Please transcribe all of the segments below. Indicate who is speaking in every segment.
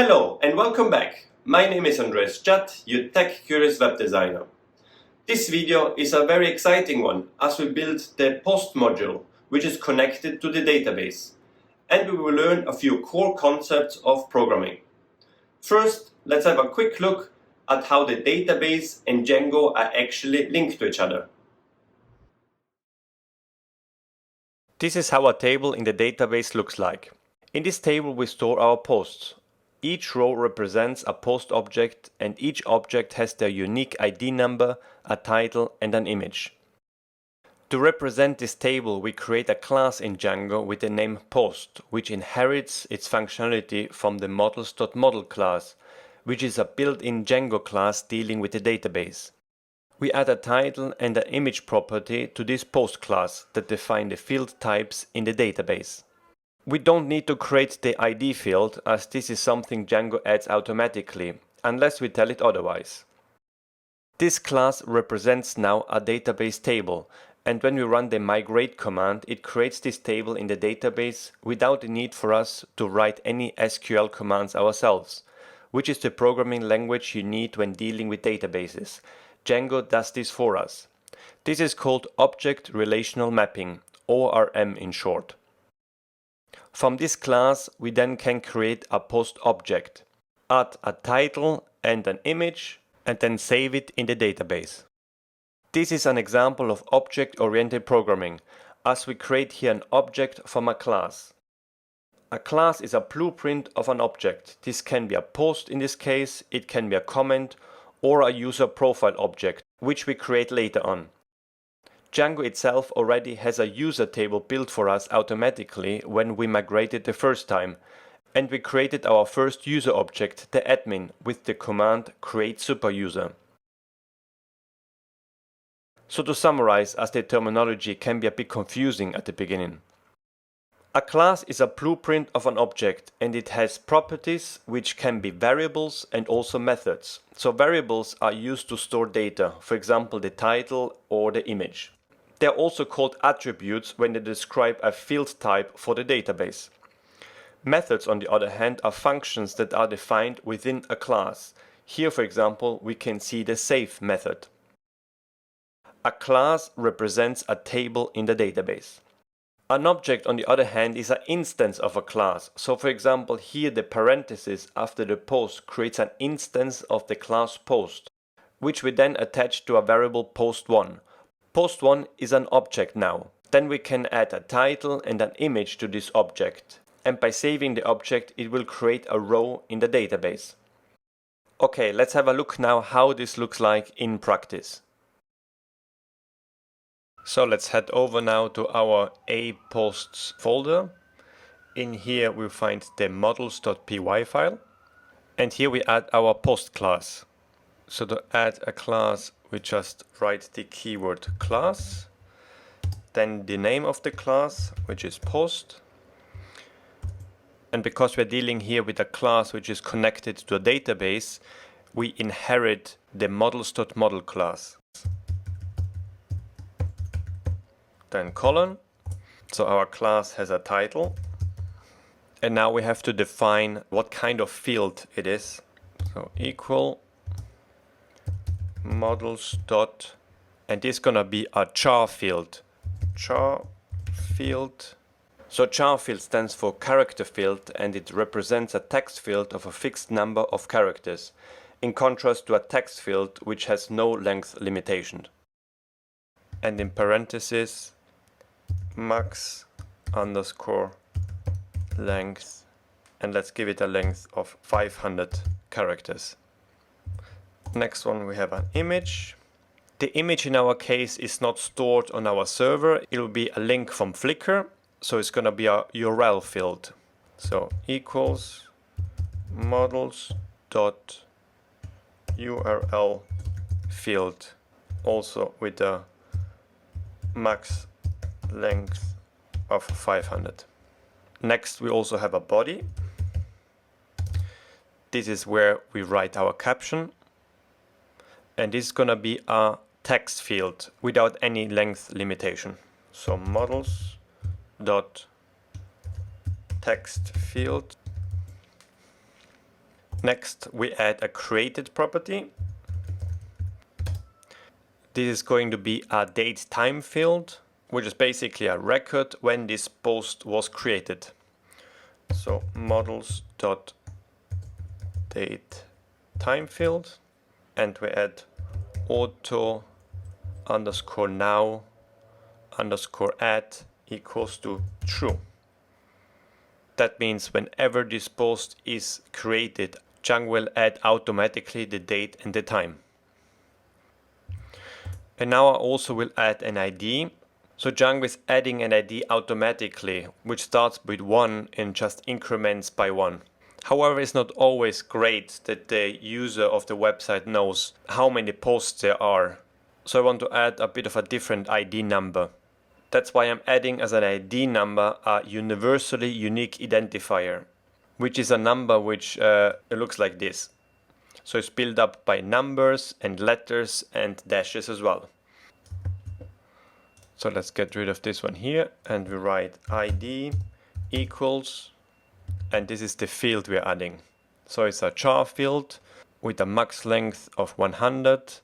Speaker 1: Hello and welcome back. My name is Andres Judd, your tech-curious web designer. This video is a very exciting one as we build the post module, which is connected to the database, and we will learn a few core concepts of programming. First, let's have a quick look at how the database and Django are actually linked to each other. This is how a table in the database looks like. In this table we store our posts. Each row represents a post object, and each object has their unique ID number, a title and an image. To represent this table, we create a class in Django with the name post, which inherits its functionality from the models.model class, which is a built-in Django class dealing with the database. We add a title and an image property to this post class that define the field types in the database. We don't need to create the ID field, as this is something Django adds automatically, unless we tell it otherwise. This class represents now a database table, and when we run the migrate command, it creates this table in the database without the need for us to write any SQL commands ourselves, which is the programming language you need when dealing with databases. Django does this for us. This is called Object Relational Mapping, ORM in short. From this class, we then can create a post object, add a title and an image, and then save it in the database. This is an example of object-oriented programming, as we create here an object from a class. A class is a blueprint of an object. This can be a post in this case, it can be a comment, or a user profile object, which we create later on. Django itself already has a user table built for us automatically when we migrated the first time, and we created our first user object, the admin, with the command create superuser. So to summarize, as the terminology can be a bit confusing at the beginning. A class is a blueprint of an object, and it has properties which can be variables and also methods. So variables are used to store data, for example the title or the image. They are also called attributes when they describe a field type for the database. Methods, on the other hand, are functions that are defined within a class. Here, for example, we can see the save method. A class represents a table in the database. An object, on the other hand, is an instance of a class. So, for example, here the parenthesis after the post creates an instance of the class post, which we then attach to a variable post1. Post1 is an object now. Then we can add a title and an image to this object. And by saving the object, it will create a row in the database. Okay, let's have a look now how this looks like in practice. So let's head over now to our aposts folder. In here we'll find the models.py file. And here we add our post class. So to add a class, we just write the keyword class, then the name of the class, which is post. And because we're dealing here with a class which is connected to a database, we inherit the models.model class. Then colon. So our class has a title. And now we have to define what kind of field it is. So equal models dot, and this is gonna be a char field. Char field. So char field stands for character field, and it represents a text field of a fixed number of characters, in contrast to a text field which has no length limitation. And in parentheses, max underscore length, and let's give it a length of 500 characters. Next one, we have an image. The image in our case is not stored on our server. It will be a link from Flickr. So it's going to be a URL field. So equals models dot URL field, also with a max length of 500. Next, we also have a body. This is where we write our caption. And this is going to be a text field without any length limitation. So models dot text field, Next, we add a created property. This is going to be a date time field, which is basically a record when this post was created. So models.date time field, and we add auto underscore now underscore add equals to true. That means whenever this post is created, Django will add automatically the date and the time. And now I also will add an ID. So Django is adding an ID automatically, which starts with 1 and just increments by 1. However, it's not always great that the user of the website knows how many posts there are. So I want to add a bit of a different ID number. That's why I'm adding as an ID number a universally unique identifier, which is a number which it looks like this. So it's built up by numbers and letters and dashes as well. So let's get rid of this one here, and we write ID equals, and this is the field we're adding. So it's a char field with a max length of 100.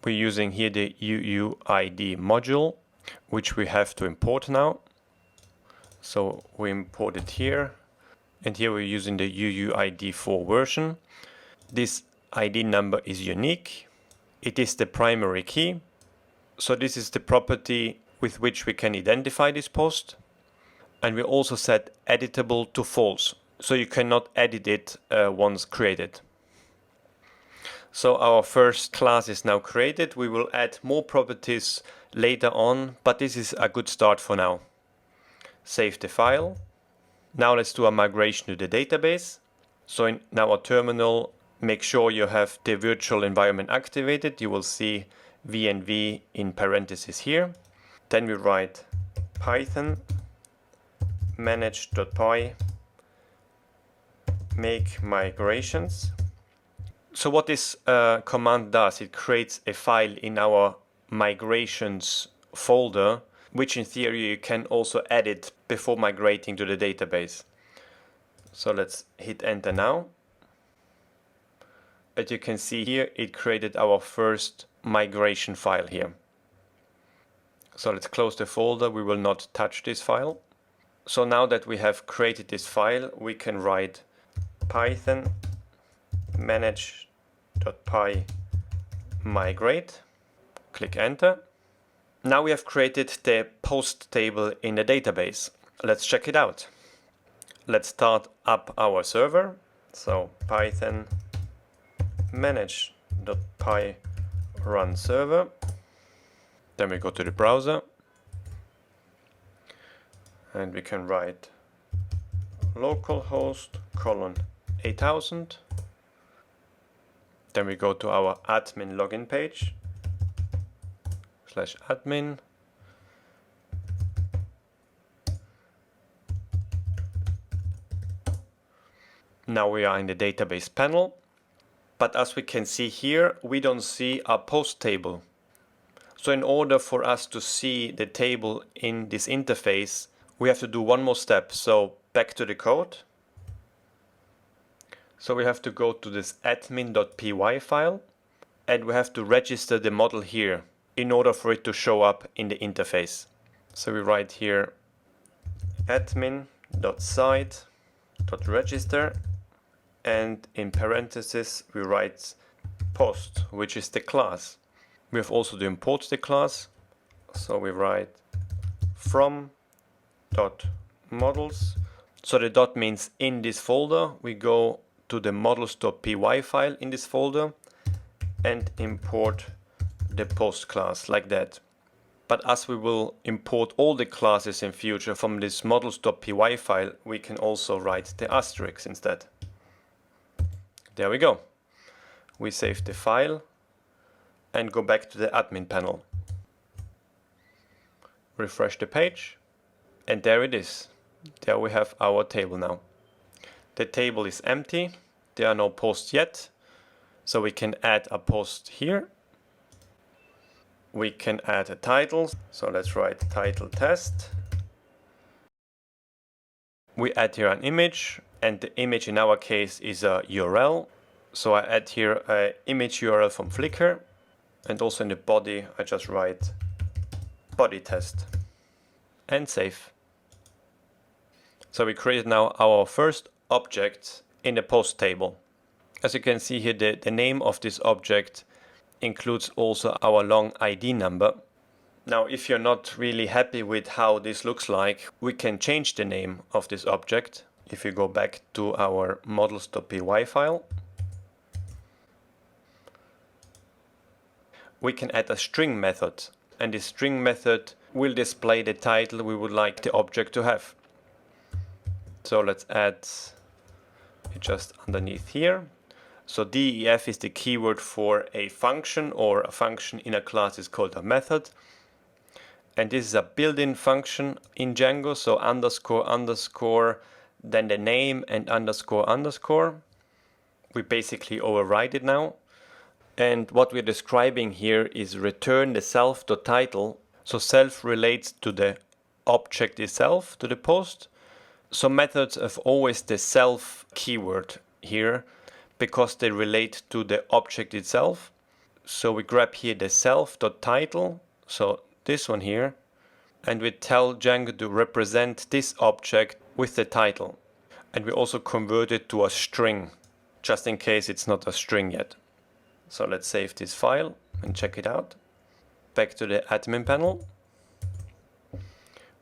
Speaker 1: We're using here the UUID module, which we have to import now. So we import it here, and here we're using the UUID4 version. This ID number is unique. It is the primary key. So this is the property with which we can identify this post. And we also set editable to false, so you cannot edit it once created. So our first class is now created. We will add more properties later on, but this is a good start for now. Save the file. Now let's do a migration to the database. So in our terminal, make sure you have the virtual environment activated. You will see VNV in parentheses here. Then we write Python manage.py make migrations. So what this command does, it creates a file in our migrations folder, which in theory you can also edit before migrating to the database. So let's hit enter now. As you can see here, it created our first migration file here. So let's close the folder. We will not touch this file. So now that we have created this file, we can write Python manage.py migrate. Click enter. Now we have created the post table in the database. Let's check it out. Let's start up our server. So Python manage.py run server. Then we go to the browser. And we can write localhost :8000. Then we go to our admin login page /admin. Now we are in the database panel, but as we can see here, we don't see a post table. So in order for us to see the table in this interface, we have to do one more step. So back to the code. So we have to go to this admin.py file, and we have to register the model here in order for it to show up in the interface. So we write here admin.site.register, and in parentheses we write post, which is the class. We have also to import the class. So we write from.models. So the dot means in this folder. We go to the models.py file in this folder and import the post class like that. But as we will import all the classes in future from this models.py file, we can also write the asterisk instead. There we go. We save the file and go back to the admin panel. Refresh the page, and there it is. There we have our table now. The table is empty. There are no posts yet. So we can add a post here. We can add a title. So let's write title test. We add here an image. and the image in our case is a URL. So I add here an image URL from Flickr, and also in the body I just write body test and save. So we created now our first object in the post table. As you can see here, the name of this object includes also our long ID number. Now, if you're not really happy with how this looks like, we can change the name of this object. If you go back to our models.py file, we can add a string method, and this string method will display the title we would like the object to have. So let's add it just underneath here. So def is the keyword for a function, or a function in a class is called a method. And this is a built-in function in Django, so underscore underscore, then the name and underscore underscore. We basically override it now. And what we're describing here is return the self.title. So self relates to the object itself, to the post. So methods have always the self keyword here because they relate to the object itself. So we grab here the self.title, so this one here, and we tell Django to represent this object with the title. And we also convert it to a string, just in case it's not a string yet. So let's save this file and check it out. Back to the admin panel,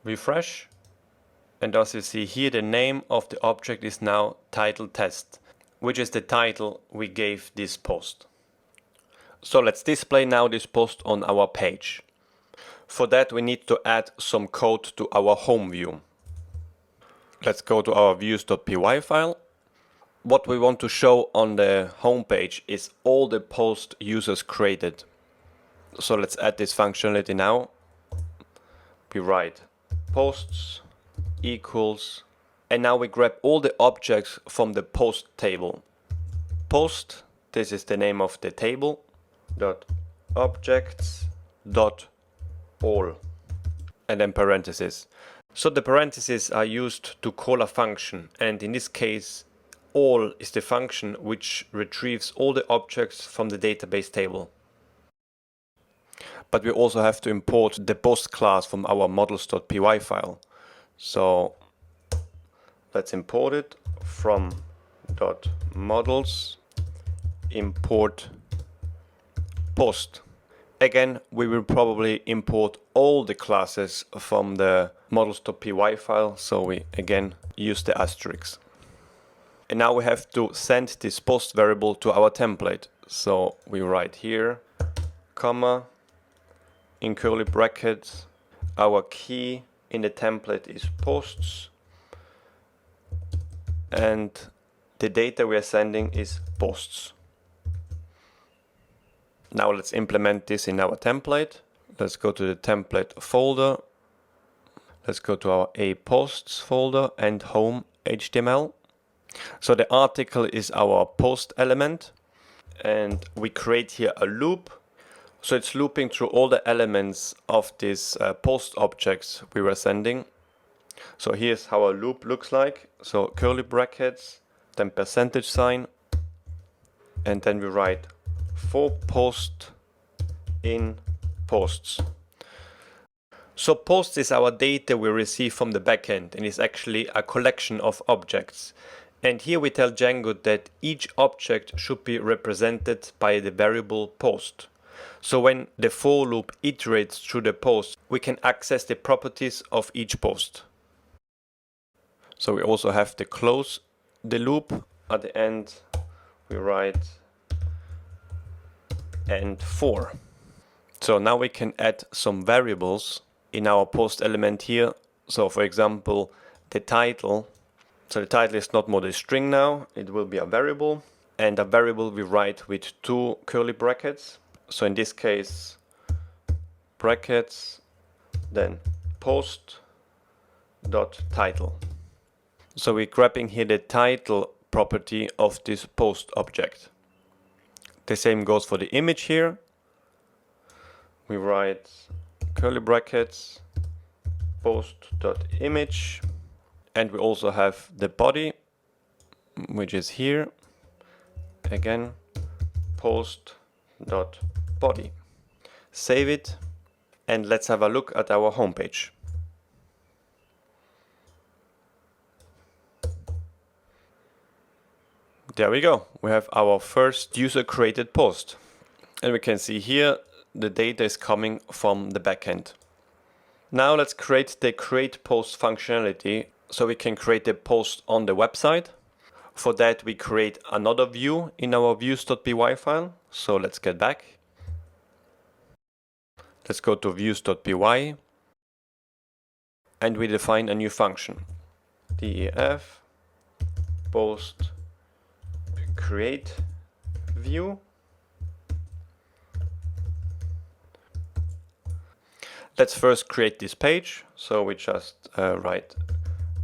Speaker 1: refresh, and as you see here, the name of the object is now title test, which is the title we gave this post. So let's display now this post on our page. For that we need to add some code to our home view. Let's go to our views.py file. What we want to show on the home page is all the post users created. So let's add this functionality now. We write posts equals, and now we grab all the objects from the post table. Post, this is the name of the table, dot objects dot all, and then parentheses. So the parentheses are used to call a function, and in this case all is the function which retrieves all the objects from the database table. But we also have to import the post class from our models.py file. So let's import it from .models import post. Again, we will probably import all the classes from the models.py file, so we again use the asterisk. And now we have to send this post variable to our template. So we write here, comma, in curly brackets, our key in the template is posts, and the data we are sending is posts. Now let's implement this in our template. Let's go to the template folder. Let's go to our aposts folder and home HTML. So the article is our post element, and we create here a loop. So it's looping through all the elements of this post objects we were sending. So here's how a loop looks like. So curly brackets, then percentage sign, and then we write for post in posts. So posts is our data we receive from the backend, and is actually a collection of objects. And here we tell Django that each object should be represented by the variable post. So when the for loop iterates through the post, we can access the properties of each post. So we also have to close the loop. At the end we write and for. So now we can add some variables in our post element here. So for example, the title. So the title is not more the string now, it will be a variable, and a variable we write with two curly brackets. So in this case, brackets, then post dot title. So we're grabbing here the title property of this post object. The same goes for the image here. We write curly brackets, post dot image. And we also have the body. which is here. Again, post.body. Save it, and let's have a look at our homepage. There we go. We have our first user-created post. And we can see here the data is coming from the backend. Now let's create the create post functionality so we can create a post on the website. For that we create another view in our views.py file. So let's get back. Let's go to views.py and we define a new function. def post create view. Let's first create this page. So we just write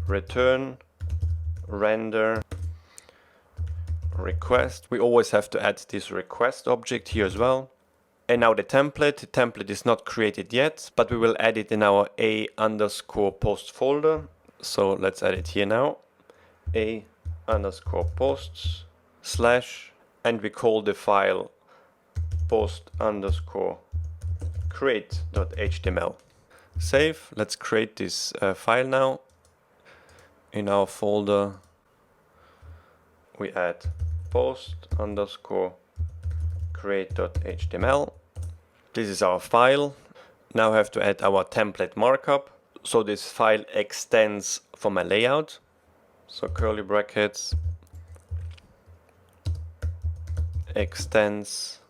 Speaker 1: return render request. We always have to add this request object here as well. And now the template is not created yet, but we will add it in our a_post folder. So let's add it here now, a_posts / and we call the file post_create.html. Save. Let's create this file now. In our folder we add post_create.html. This is our file. Now we have to add our template markup. So this file extends from a layout. So curly brackets extends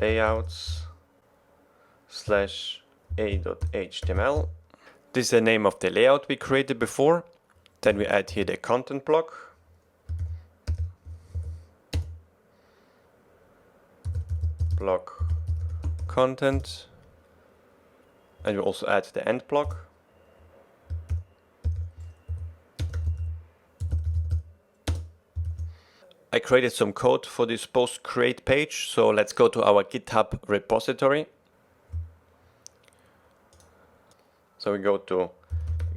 Speaker 1: layouts / a.html. This is the name of the layout we created before. Then we add here the content block. Block content. And we also add the end block. I created some code for this post create page. So let's go to our GitHub repository. So we go to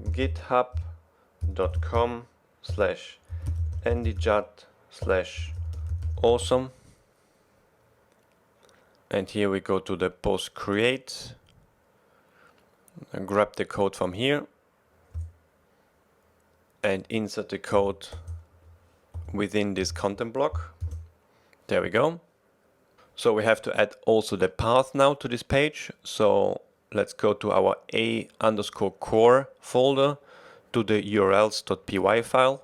Speaker 1: github.com/ndjat/awesome. And here we go to the post create and grab the code from here and insert the code within this content block. There we go. So we have to add also the path now to this page. So let's go to our a_core folder, to the urls.py file.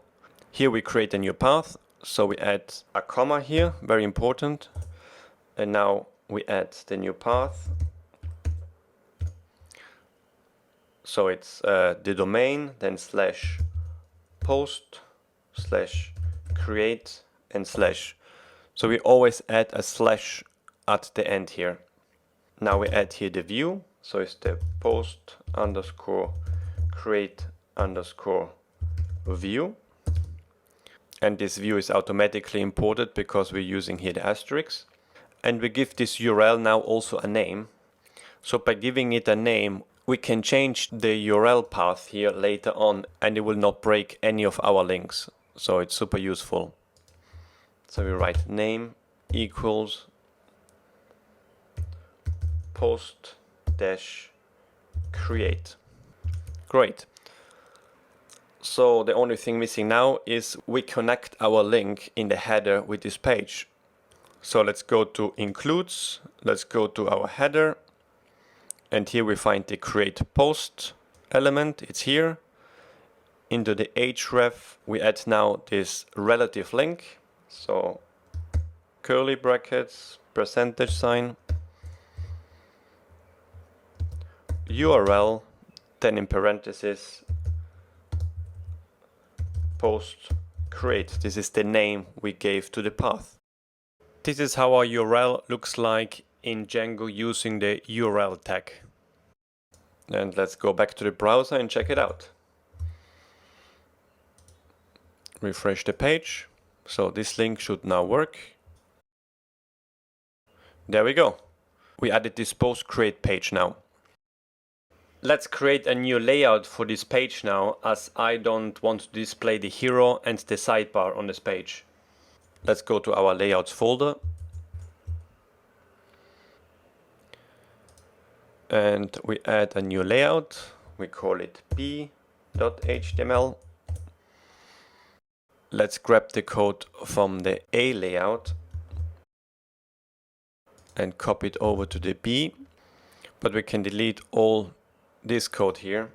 Speaker 1: Here we create a new path. So we add a comma here, very important. And now we add the new path. So it's the domain, then /post/create and /. So we always add a / at the end here. Now we add here the view. So it's the post_create_view. And this view is automatically imported because we're using here the asterisk. And we give this URL now also a name. So by giving it a name, we can change the URL path here later on and it will not break any of our links. So it's super useful. So we write name equals post-create. Great. So the only thing missing now is we connect our link in the header with this page. So let's go to includes, let's go to our header, and here we find the create post element, it's here. Into the href we add now this relative link, so curly brackets, %, URL, then in parentheses, post create. This is the name we gave to the path. This is how our URL looks like in Django using the URL tag. And let's go back to the browser and check it out. Refresh the page. So this link should now work. There we go. We added this post create page now. Let's create a new layout for this page now, as I don't want to display the hero and the sidebar on this page. Let's go to our layouts folder. And we add a new layout. We call it b.html. Let's grab the code from the A layout and copy it over to the B. But we can delete all this code here.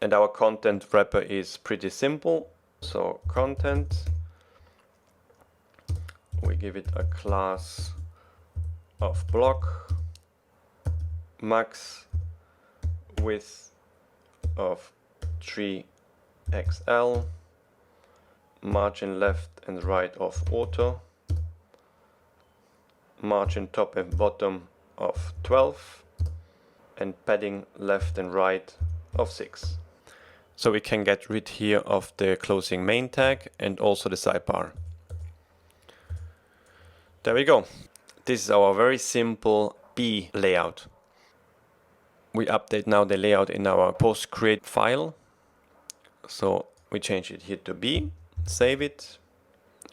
Speaker 1: And our content wrapper is pretty simple. So content, we give it a class of block, max width of 3XL, margin left and right of auto, margin top and bottom of 12, and padding left and right of 6. So we can get rid here of the closing main tag and also the sidebar. There we go. This is our very simple B layout. We update now the layout in our post create file. So we change it here to B, save it,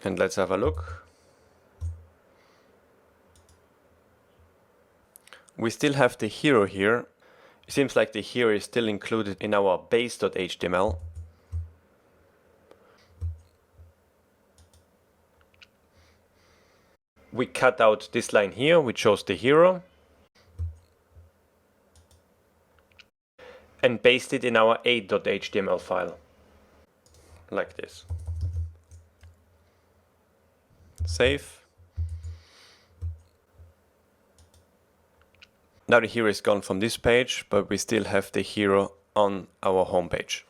Speaker 1: and let's have a look. We still have the hero here. It seems like the hero is still included in our base.html. We cut out this line here, which shows the hero, and paste it in our a.html file, like this. Save. Now the hero is gone from this page, but we still have the hero on our home page.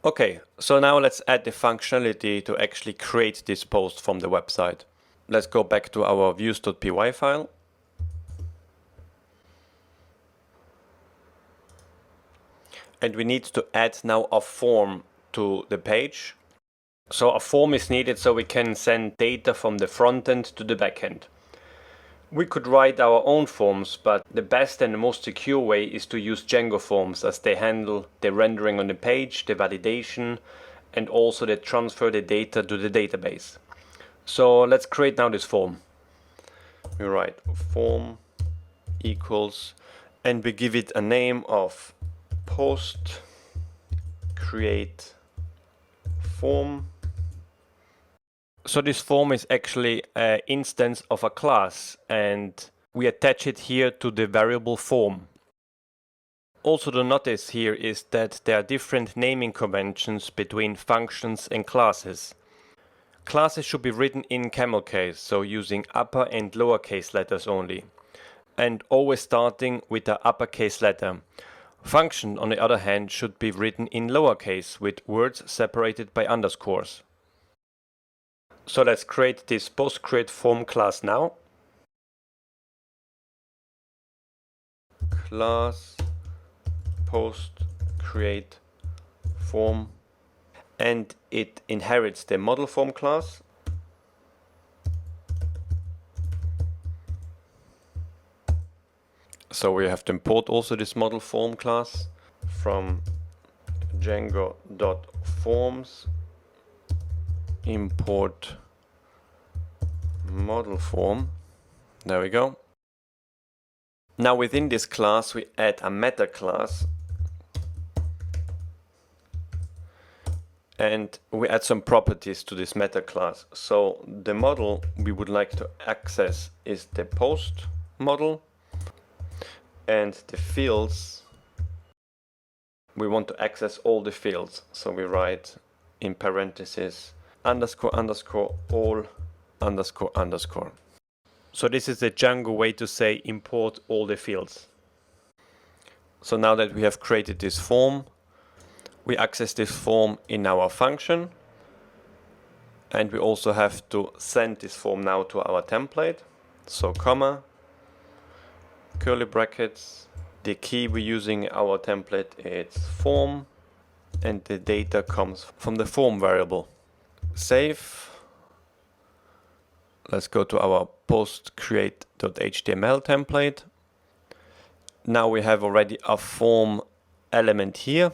Speaker 1: Okay, so now let's add the functionality to actually create this post from the website. Let's go back to our views.py file. And we need to add now a form to the page. So a form is needed so we can send data from the front end to the back end. We could write our own forms, but the best and the most secure way is to use Django forms, as they handle the rendering on the page, the validation, and also they transfer the data to the database. So let's create now this form. We write form equals, and we give it a name of post create form. So this form is actually an instance of a class, and we attach it here to the variable form. Also to notice here is that there are different naming conventions between functions and classes. Classes should be written in camel case, so using upper and lowercase letters only, and always starting with the uppercase letter. Function, on the other hand, should be written in lowercase with words separated by underscores. So let's create this post create form class now. Class post create form, and it inherits the model form class. So we have to import also this model form class from Django.forms. Import model form. There we go. Now within this class we add a meta class, and we add some properties to this meta class. So the model we would like to access is the post model, and the fields, we want to access all the fields. So we write in parentheses underscore underscore all underscore underscore. So this is the Django way to say import all the fields. So now that we have created this form, we access this form in our function, and we also have to send this form now to our template. So comma, curly brackets, the key we're using in our template is form, and the data comes from the form variable. Save. Let's go to our post create.html template, Now we have already a form element here,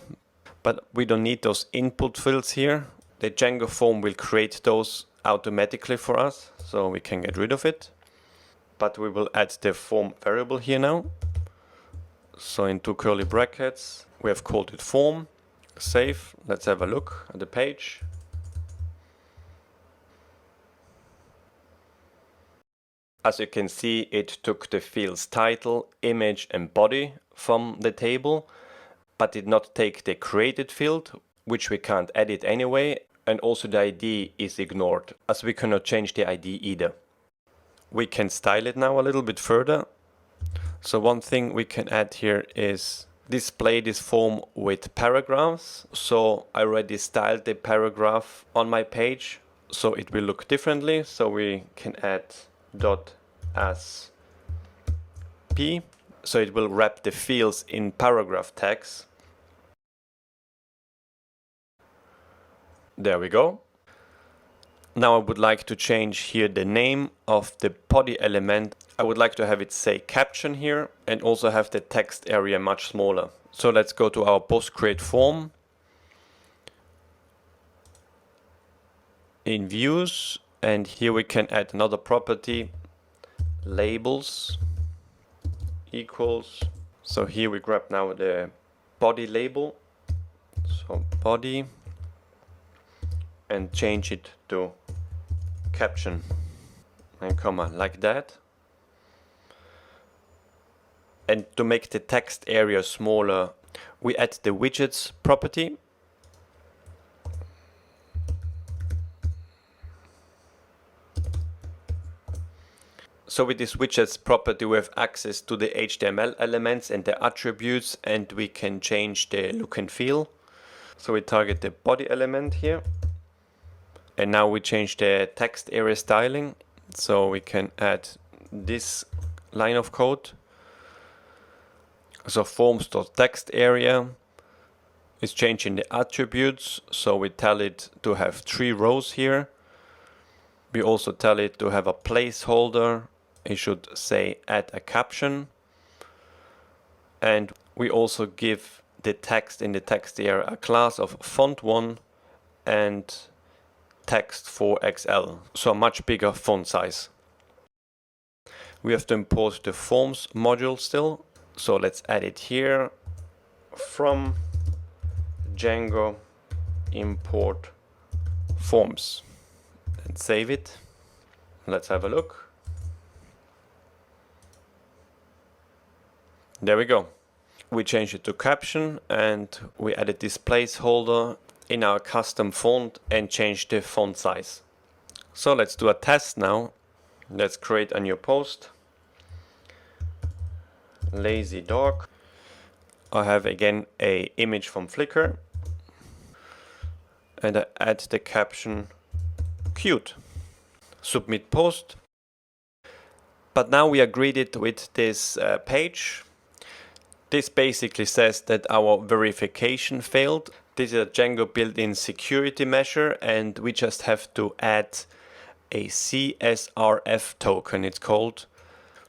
Speaker 1: but we don't need those input fields here. The Django form will create those automatically for us, so we can get rid of it. But we will add the form variable here now. So in 2 curly brackets, we have called it form. Save. Let's have a look at the page. As you can see, it took the fields title, image and body from the table, but did not take the created field, which we can't edit anyway, and also the ID is ignored, as we cannot change the ID either. We can style it now a little bit further. So one thing we can add here is display this form with paragraphs. So I already styled the paragraph on my page, so it will look differently. So we can add .as p, so it will wrap the fields in paragraph tags. There we go. Now I would like to change here the name of the body element. I would like to have it say caption here and also have the text area much smaller. So let's go to our post create form. In views, and here we can add another property, labels equals. So here we grab now the body label, so body, and change it to caption and comma like that. And to make the text area smaller, we add the widgets property. So with this widgets property, we have access to the HTML elements and the attributes, and we can change the look and feel. So we target the body element here. And now we change the text area styling. So we can add this line of code. So forms.text area is changing the attributes. So we tell it to have 3 rows here. We also tell it to have a placeholder. It should say add a caption. And we also give the text in the text area a class of font1 and text 4XL, so a much bigger font size. We have to import the forms module still, so let's add it here. From Django import forms and save it. Let's have a look. There we go. We changed it to caption and we added this placeholder in our custom font and changed the font size. So let's do a test now. Let's create a new post. Lazy dog. I have again an image from Flickr. And I add the caption cute. Submit post. But now we are greeted with this page. This basically says that our verification failed. This is a Django built-in security measure, and we just have to add a CSRF token, it's called,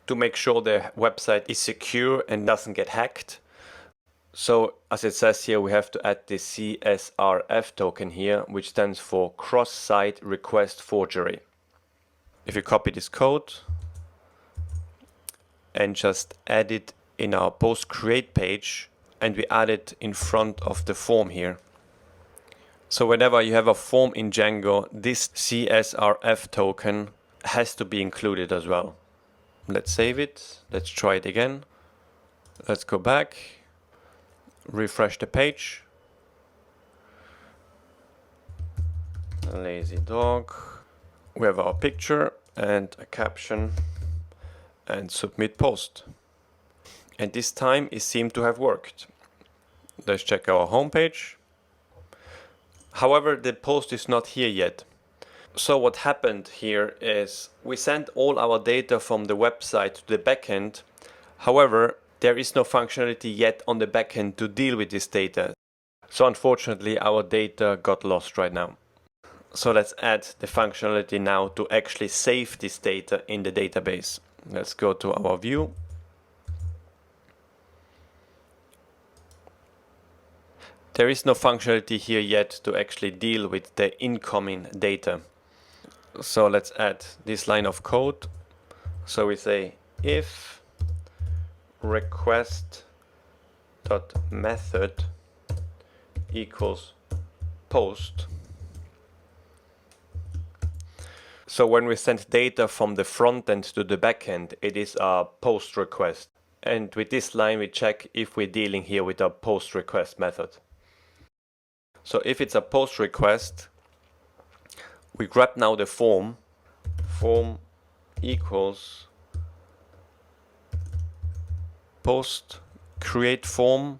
Speaker 1: to make sure the website is secure and doesn't get hacked. So as it says here, we have to add the CSRF token here, which stands for cross-site request forgery. If you copy this code and just add it in our post create page, and we add it in front of the form here. So whenever you have a form in Django, this CSRF token has to be included as well. Let's save it. Let's try it again. Let's go back, refresh the page. Lazy dog. We have our picture and a caption and submit post. And this time it seemed to have worked. Let's check our homepage. However, the post is not here yet. So what happened here is we sent all our data from the website to the backend. However, there is no functionality yet on the backend to deal with this data. So unfortunately, our data got lost right now. So let's add the functionality now to actually save this data in the database. Let's go to our view. There is no functionality here yet to actually deal with the incoming data. So let's add this line of code. So we say if request.method equals post. So when we send data from the front end to the backend, it is a post request. And with this line, we check if we're dealing here with a post request method. So if it's a post request, we grab now the form equals post create form,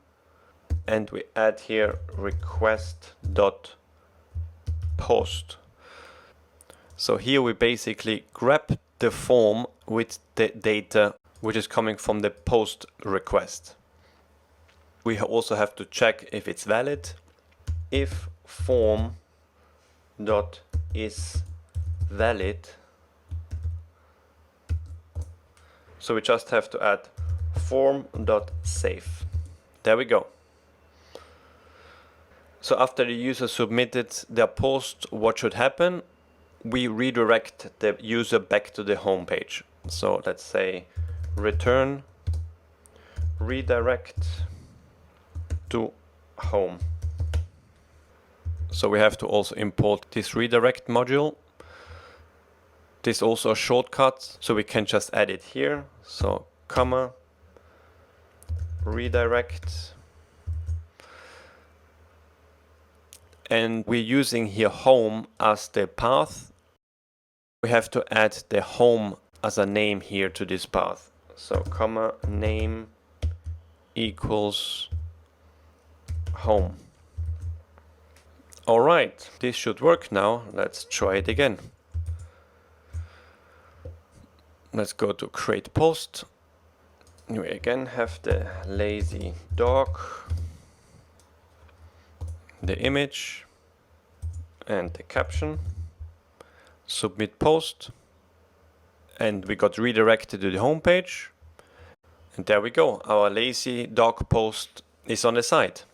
Speaker 1: and we add here request.post. So here we basically grab the form with the data which is coming from the post request. We also have to check if it's valid. If form dot is valid, so we just have to add form.save. There we go. So after the user submitted their post, what should happen? We redirect the user back to the home page. So let's say return redirect to home. So we have to also import this redirect module. This is also a shortcut, so we can just add it here. So comma redirect, and we're using here home as the path. We have to add the home as a name here to this path. So comma name equals home. All right, this should work now. Let's try it again. Let's go to create post. We again have the lazy dog, the image and the caption. Submit post, and we got redirected to the home page. And there we go, our lazy dog post is on the site.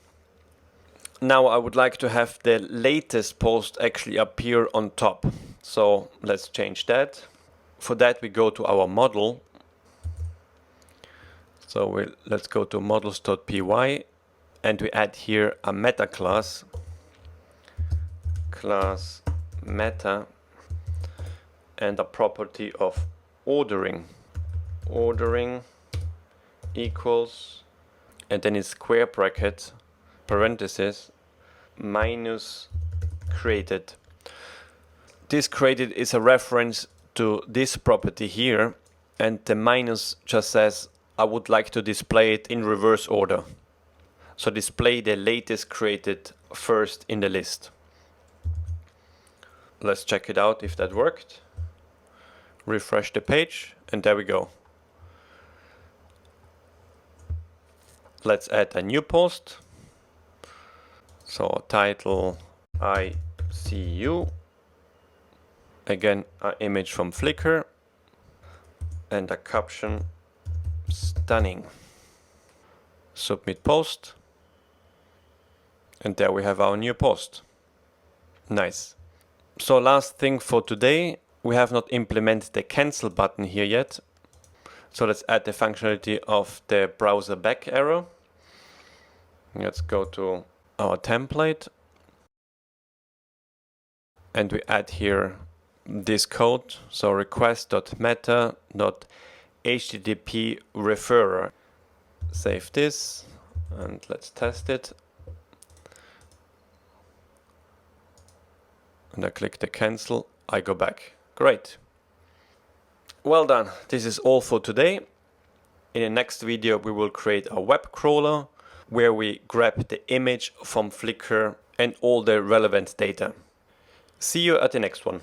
Speaker 1: Now I would like to have the latest post actually appear on top. So let's change that. For that we go to our model. So let's go to models.py, and we add here a meta class meta, and a property of ordering equals, and then in square bracket parenthesis minus created. This created is a reference to this property here, and the minus just says I would like to display it in reverse order. So display the latest created first in the list. Let's check it out if that worked. Refresh the page, and there we go. Let's add a new post. So title I see you. Again, an image from Flickr, and a caption stunning. Submit post, and there we have our new post. Nice. So last thing for today, we have not implemented the cancel button here yet. So let's add the functionality of the browser back arrow. Let's go to our template, and we add here this code. So request.meta.http referrer. Save this and let's test it. And I click the cancel, I go back. Great. Well done. This is all for today. In the next video we will create a web crawler where we grab the image from Flickr and all the relevant data. See you at the next one.